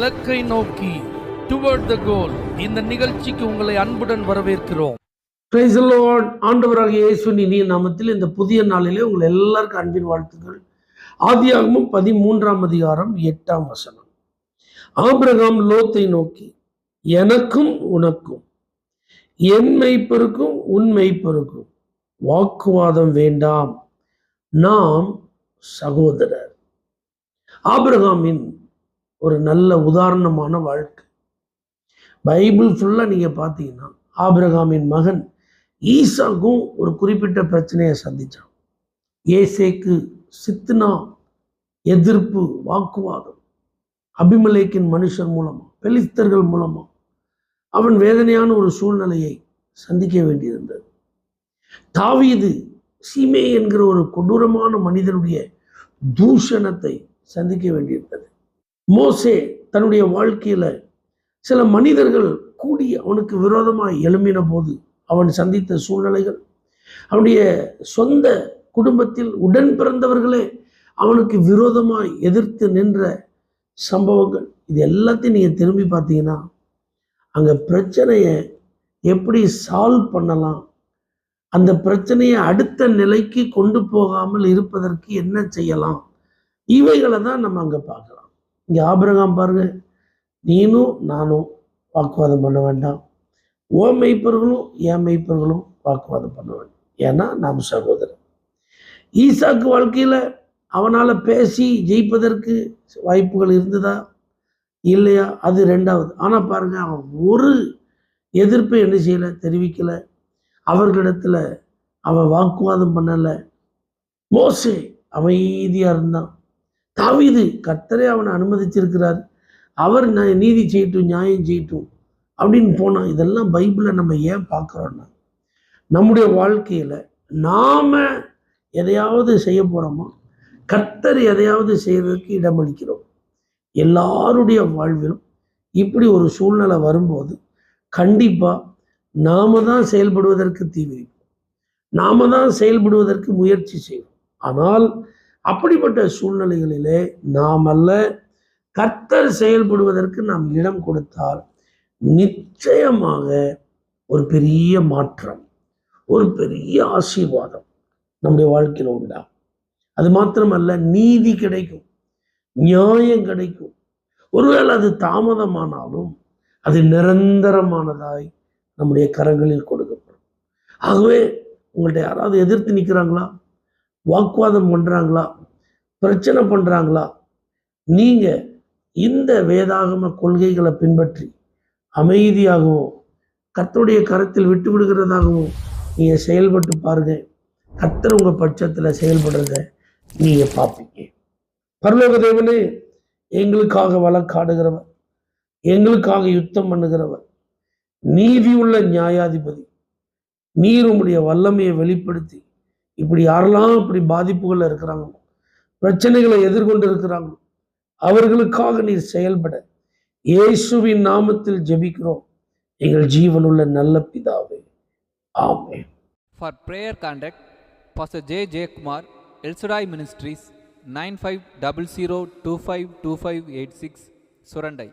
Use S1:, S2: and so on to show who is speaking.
S1: இலக்கை நோக்கி டுவர்ட் த கோல். இந்த நிகழ்ச்சிக்கு உங்களை அன்புடன் வரவேற்கிறோம்.
S2: Praise the Lord. ஆண்டவராகிய இயேசுவின் இனிய நாமத்தில் இந்த புதிய நாளிலே உங்கள் எல்லாருக்கும் அன்பின் வாழ்த்துக்கள். ஆதியாகமம் 13ஆம் அதிகாரம் 8ஆம் வசனம். ஆபிரகாம் லோத்தை நோக்கி, எனக்கும் உனக்கும் என் மெய்ப்பருக்கும் உன் மெய்ப்பருக்கும் வாக்குவாதம் வேண்டாம், நாம் சகோதரர். ஆபிரகாமின் ஒரு நல்ல உதாரணமான வாழ்க்கை. பைபிள் ஃபுல்லா நீங்க பார்த்தீங்கன்னா ஆபிரகாமின் மகன் ஈசாக்கும் ஒரு குறிப்பிட்ட பிரச்சனையை சந்திச்சான். ஏசேக்கு சித்னா எதிர்ப்பு, வாக்குவாதம், அபிமெலேக்கின் மனுஷர் மூலமா, பெலிஸ்தர்கள் மூலமா அவன் வேதனையான ஒரு சூழ்நிலையை சந்திக்க வேண்டியிருந்தது. தாவீது சீமே என்கிற ஒரு கொடூரமான மனிதனுடைய தூஷணத்தை சந்திக்க வேண்டியிருந்தது. மோசே தன்னுடைய வாழ்க்கையில சில மனிதர்கள் கூடி அவனுக்கு விரோதமாய் எழும்பின போது அவன் சந்தித்த சூழ்நிலைகள், அவனுடைய சொந்த குடும்பத்தில் உடன் பிறந்தவர்களே அவனுக்கு விரோதமாய் எதிர்த்து நின்ற சம்பவங்கள், இது எல்லாத்தையும் நீங்க திரும்பி பார்த்தீங்கன்னா அங்க பிரச்சனையை எப்படி சால்வ் பண்ணலாம், அந்த பிரச்சனையை அடுத்த நிலைக்கு கொண்டு போகாமல் இருப்பதற்கு என்ன செய்யலாம், இவைகளை தான் நம்ம அங்க பார்க்கலாம். இங்க ஆபிரகாம் பாருங்க, நீனும் நானும் வாக்குவாதம் பண்ண வேண்டாம், ஓ மெய்ப்பர்களும் என் மெய்ப்பர்களும் வாக்குவாதம் பண்ண வேண்டாம், ஏன்னா நாம் சகோதரர். ஈசாக்கு வாழ்க்கையில அவனால பேசி ஜெயிப்பதற்கு வாய்ப்புகள் இருந்ததா இல்லையா, அது ரெண்டாவது. ஆனா பாருங்க, அவன் ஒரு எதிர்ப்பை என்ன செய்யல, தெரிவிக்கல, அவர்களிடத்துல அவன் வாக்குவாதம் பண்ணல. மோசே அமைதியா இருந்தான். தாவீது கர்த்தரே அவனை அனுமதிச்சிருக்கிறார், அவர் நீதி செய்யட்டும், நியாயம் செய்யட்டும் அப்படின்னு போனான். இதெல்லாம் பைபிளை நம்ம ஏன் பார்க்குறோன்னா, நம்முடைய வாழ்க்கையில நாம எதையாவது செய்ய போறோமா, கர்த்தர் எதையாவது செய்யறதுக்கு இடமளிக்கிறோம். எல்லாருடைய வாழ்விலும் இப்படி ஒரு சூழ்நிலை வரும்போது கண்டிப்பா நாம தான் செயல்படுவதற்கு தீவிரிப்போம், நாம தான் செயல்படுவதற்கு முயற்சி செய்வோம். ஆனால் அப்படிப்பட்ட சூழ்நிலைகளிலே நாம் அல்ல, கர்த்தர் செயல்படுவதற்கு நாம் இடம் கொடுத்தால் நிச்சயமாக ஒரு பெரிய மாற்றம், ஒரு பெரிய ஆசீர்வாதம் நம்முடைய வாழ்க்கையில் உண்டாகும். அது மாத்திரமல்ல, நீதி கிடைக்கும், நியாயம் கிடைக்கும். ஒருவேளை அது தாமதமானாலும் அது நிரந்தரமானதாய் நம்முடைய கரங்களில் கொடுக்கப்படும். ஆகவே உங்கள்கிட்ட யாராவது எதிர்த்து நிற்கிறாங்களா, வாக்குவாதம் பண்றாங்களா, பிரச்சனை பண்றாங்களா, நீங்க இந்த வேதாகம கொள்கைகளை பின்பற்றி அமைதியாகவும் கர்த்தருடைய கரத்தில் விட்டு விடுகிறதாகவும் நீங்க செயல்பட்டு பாருங்க. கர்த்தர் உங்க பட்சத்துல செயல்படுறத நீங்க பார்ப்பீங்க. பரலோக தேவனே, எங்களுக்காக வழக்காடுகிறவர், எங்களுக்காக யுத்தம் பண்ணுகிறவர், நீதியுள்ள நியாயாதிபதி, நீர் உம்முடைய வல்லமையை வெளிப்படுத்தி இப்படி யாரெல்லாம் இப்படி பாதிப்புகள் இருக்கிறாங்களோ, பிரச்சனைகளை எதிர்கொண்டு இருக்கிறாங்களோ, அவர்களுக்காக நீர் செயல்பட இயேசுவின் நாமத்தில் ஜெபிக்கிறோம் எங்கள் ஜீவனுள்ள நல்ல பிதாவே, ஆமென்.
S3: For prayer contact, Pastor J. J. Kumar, El Shaddai Ministries, 9500252586, Surandai.